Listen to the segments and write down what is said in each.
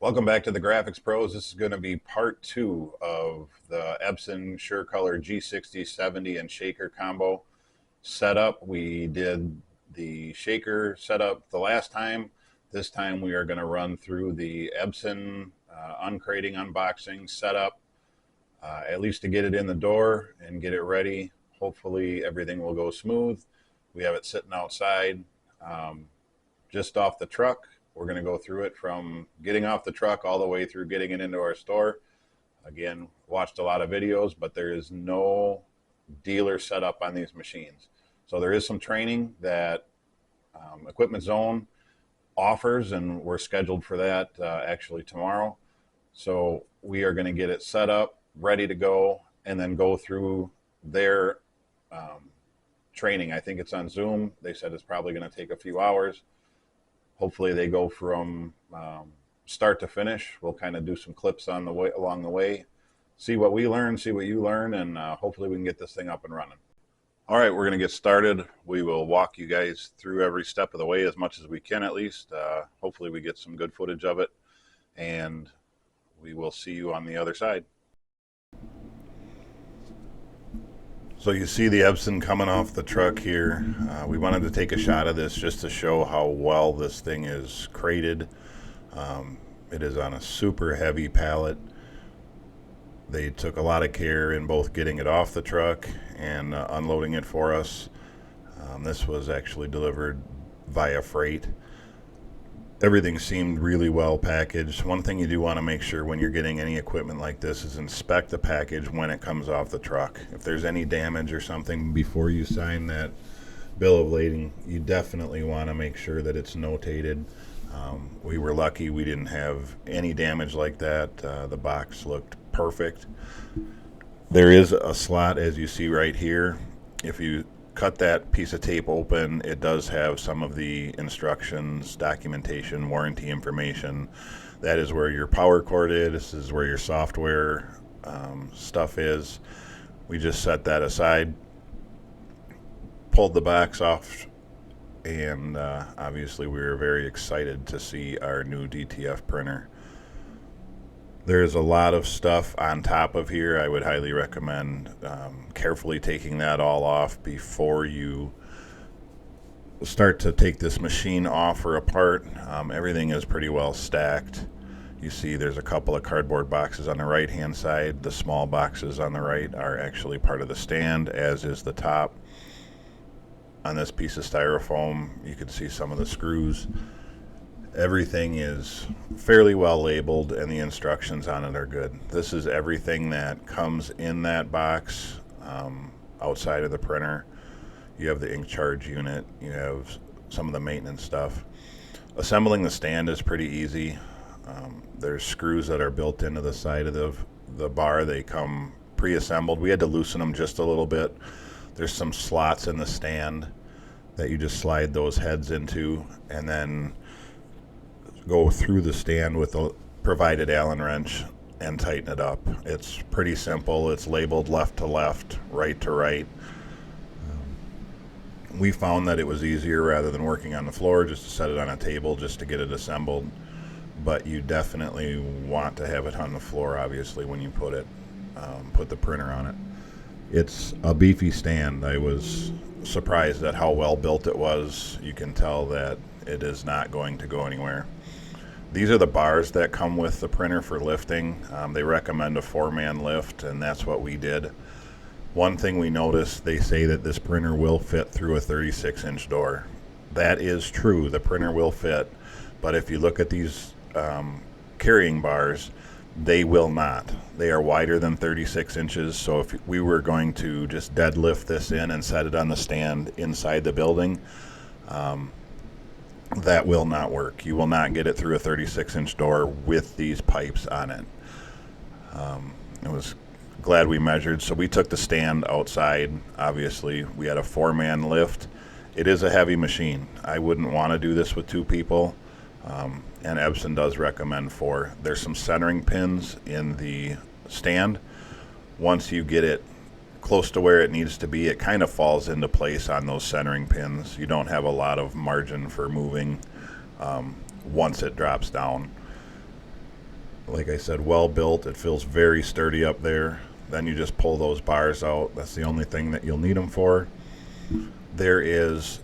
Welcome back to the Graphix Pros. This is going to be part two of the Epson SureColor G6070 and shaker combo setup. We did the shaker setup the last time. This time we are going to run through the Epson uncrating, unboxing setup, at least to get it in the door and get it ready. Hopefully everything will go smooth. We have it sitting outside um, just off the truck. We're going to go through it from getting off the truck all the way through getting it into our store. Again, watched a lot of videos, but there is no dealer setup on these machines. So there is some training that Equipment Zone offers, and we're scheduled for that actually tomorrow. So we are going to get it set up, ready to go, and then go through their training. I think it's on Zoom. They said it's probably going to take a few hours. Hopefully they go from start to finish. We'll kind of do some clips on the way along the way, see what we learn, see what you learn, and hopefully we can get this thing up and running. All right, we're going to get started. We will walk you guys through every step of the way as much as we can, at least. Hopefully we get some good footage of it, and we will see you on the other side. So you see the Epson coming off the truck here. We wanted to take a shot of this just to show how well this thing is crated. It is on a super heavy pallet. They took a lot of care in both getting it off the truck and unloading it for us. This was actually delivered via freight. Everything seemed really well packaged. One thing you do want to make sure when you're getting any equipment like this is inspect the package when it comes off the truck. If there's any damage or something before you sign that bill of lading, you definitely want to make sure that it's notated. We were lucky we didn't have any damage like that. The box looked perfect. There is a slot, as you see right here. If you cut that piece of tape open, it does have some of the instructions, documentation, warranty information. That is where your power cord is. This is where your software stuff is. We just set that aside, pulled the box off, and obviously we were very excited to see our new DTF printer. There's a lot of stuff on top of here. I would highly recommend carefully taking that all off before you start to take this machine off or apart. Everything is pretty well stacked. You see there's a couple of cardboard boxes on the right hand side. The small boxes on the right are actually part of the stand, as is the top. On this piece of styrofoam, you can see some of the screws. Everything is fairly well labeled and the instructions on it are good. This is everything that comes in that box outside of the printer. You have the ink charge unit, you have some of the maintenance stuff. Assembling the stand is pretty easy. There's screws that are built into the side of the bar. They come pre-assembled. We had to loosen them just a little bit. There's some slots in the stand that you just slide those heads into and then go through the stand with a provided Allen wrench and tighten it up. It's pretty simple. It's labeled left to left, right to right. We found that it was easier rather than working on the floor just to set it on a table just to get it assembled. But you definitely want to have it on the floor, obviously, when you put the printer on it. It's a beefy stand. I was surprised at how well built it was. You can tell that it is not going to go anywhere. These are the bars that come with the printer for lifting. They recommend a 4-man lift, and that's what we did. One thing we noticed, they say that this printer will fit through a 36-inch door. That is true, the printer will fit, but if you look at these carrying bars, they will not. They are wider than 36 inches, so if we were going to just deadlift this in and set it on the stand inside the building, that will not work. You will not get it through a 36-inch door with these pipes on it. I was glad we measured. So we took the stand outside. Obviously, we had a 4-man lift. It is a heavy machine. I wouldn't want to do this with 2 people, and Epson does recommend 4. There's some centering pins in the stand. Once you get it close to where it needs to be, it kind of falls into place on those centering pins. You don't have a lot of margin for moving once it drops down. Like I said, well built. It feels very sturdy up there. Then you just pull those bars out. That's the only thing that you'll need them for. There is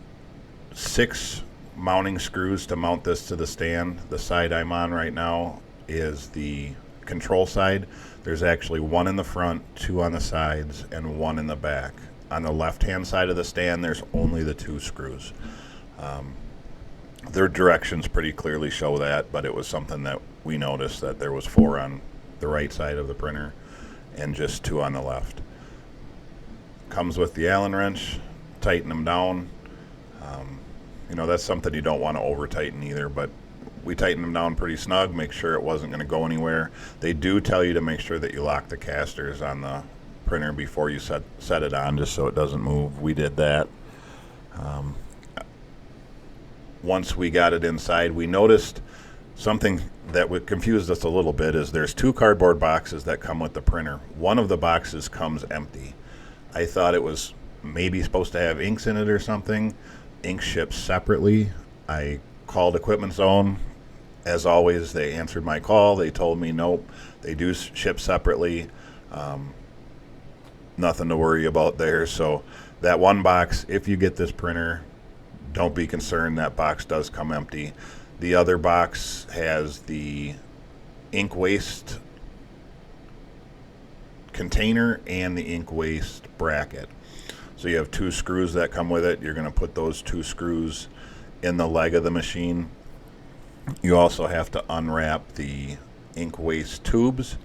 6 mounting screws to mount this to the stand. The side I'm on right now is the control side. There's actually 1 in the front, 2 on the sides, and 1 in the back. On the left-hand side of the stand, there's only the 2 screws. Their directions pretty clearly show that, but it was something that we noticed, that there was 4 on the right side of the printer and just 2 on the left. Comes with the Allen wrench. Tighten them down. You know, that's something you don't want to over tighten either, but we tightened them down pretty snug, make sure it wasn't going to go anywhere. They do tell you to make sure that you lock the casters on the printer before you set it on, just so it doesn't move. We did that. Once we got it inside, we noticed something that confused us a little bit. Is there's 2 cardboard boxes that come with the printer. One of the boxes comes empty. I thought it was maybe supposed to have inks in it or something. Ink ships separately. I called Equipment Zone. As always, they answered my call. They told me nope, they do ship separately. Nothing to worry about there. So that one box, if you get this printer, don't be concerned. That box does come empty. The other box has the ink waste container and the ink waste bracket. So you have 2 screws that come with it. You're going to put those 2 screws in the leg of the machine. You also have to unwrap the ink waste tubes.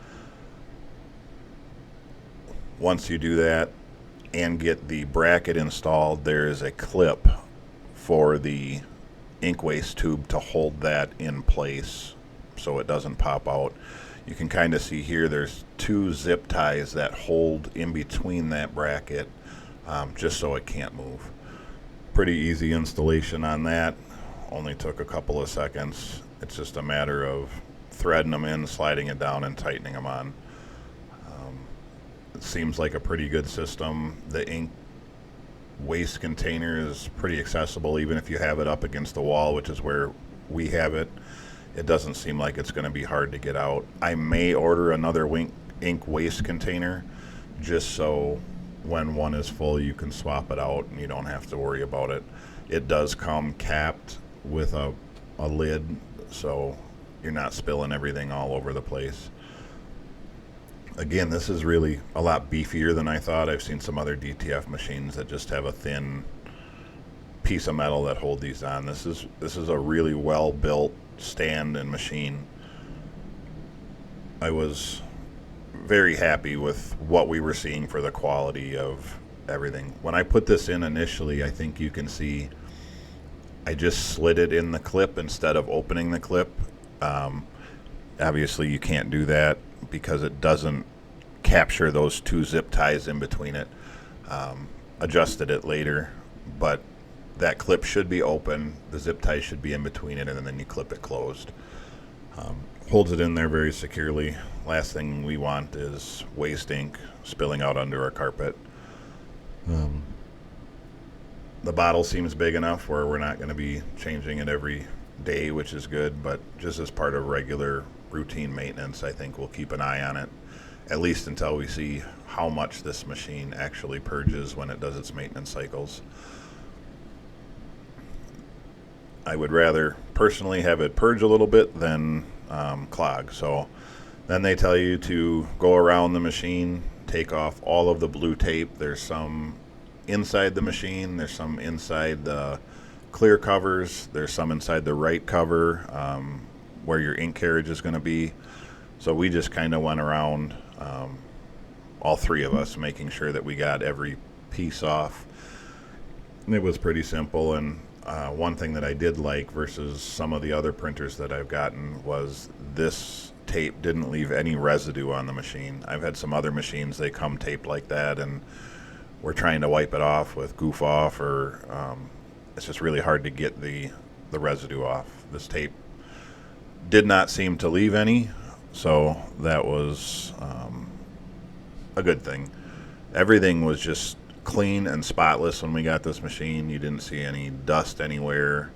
Once you do that and get the bracket installed, there is a clip for the ink waste tube to hold that in place so it doesn't pop out. You can kind of see here there's 2 zip ties that hold in between that bracket, just so it can't move. Pretty easy installation on that. Only took a couple of seconds. It's just a matter of threading them in, sliding it down, and tightening them on. It seems like a pretty good system. The ink waste container is pretty accessible, even if you have it up against the wall, which is where we have it. It doesn't seem like it's going to be hard to get out. I may order another ink waste container just so when one is full you can swap it out and you don't have to worry about it. It does come capped with a lid, so you're not spilling everything all over the place. Again, this is really a lot beefier than I thought. I've seen some other DTF machines that just have a thin piece of metal that hold these on. This is a really well built stand and machine. I was very happy with what we were seeing for the quality of everything. When I put this in initially, I think you can see I just slid it in the clip instead of opening the clip. Obviously you can't do that because it doesn't capture those 2 zip ties in between it. Adjusted it later, but that clip should be open, the zip tie should be in between it, and then you clip it closed. Holds it in there very securely. Last thing we want is waste ink spilling out under a carpet. The bottle seems big enough where we're not going to be changing it every day, which is good, but just as part of regular routine maintenance, I think we'll keep an eye on it, at least until we see how much this machine actually purges when it does its maintenance cycles. I would rather personally have it purge a little bit than clog. So then they tell you to go around the machine, take off all of the blue tape. There's some inside the machine, there's some inside the clear covers, there's some inside the right cover where your ink carriage is going to be. So we just kind of went around, all 3 of us, making sure that we got every piece off. And it was pretty simple. And one thing that I did like versus some of the other printers that I've gotten was this tape didn't leave any residue on the machine. I've had some other machines, they come taped like that, and we're trying to wipe it off with Goof Off, or it's just really hard to get the residue off. This tape did not seem to leave any, so that was a good thing. Everything was just clean and spotless when we got this machine. You didn't see any dust anywhere.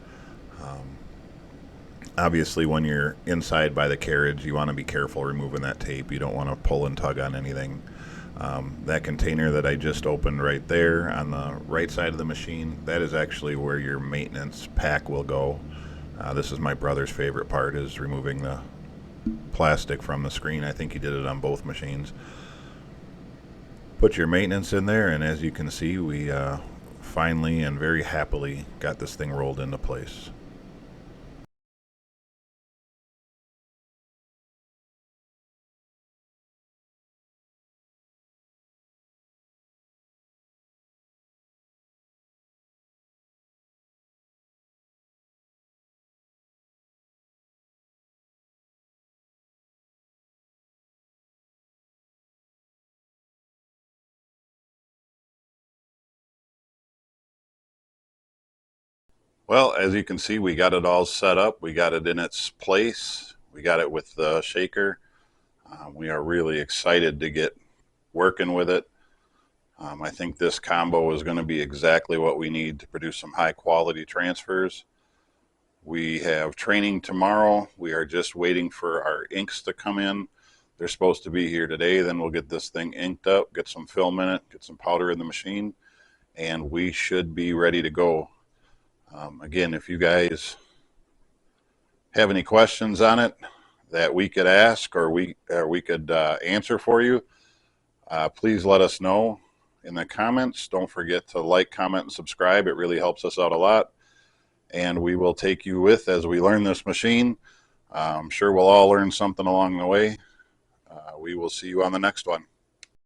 Obviously, when you're inside by the carriage, you want to be careful removing that tape. You don't want to pull and tug on anything. That container that I just opened right there on the right side of the machine, that is actually where your maintenance pack will go. This is my brother's favorite part, is removing the plastic from the screen. I think he did it on both machines. Put your maintenance in there, and as you can see, we finally and very happily got this thing rolled into place. Well, as you can see, we got it all set up. We got it in its place. We got it with the shaker. We are really excited to get working with it. I think this combo is going to be exactly what we need to produce some high quality transfers. We have training tomorrow. We are just waiting for our inks to come in. They're supposed to be here today. Then we'll get this thing inked up, get some film in it, get some powder in the machine, and we should be ready to go. Again, if you guys have any questions on it that we could ask or we could answer for you, please let us know in the comments. Don't forget to like, comment, and subscribe. It really helps us out a lot. And we will take you with as we learn this machine. I'm sure we'll all learn something along the way. We will see you on the next one.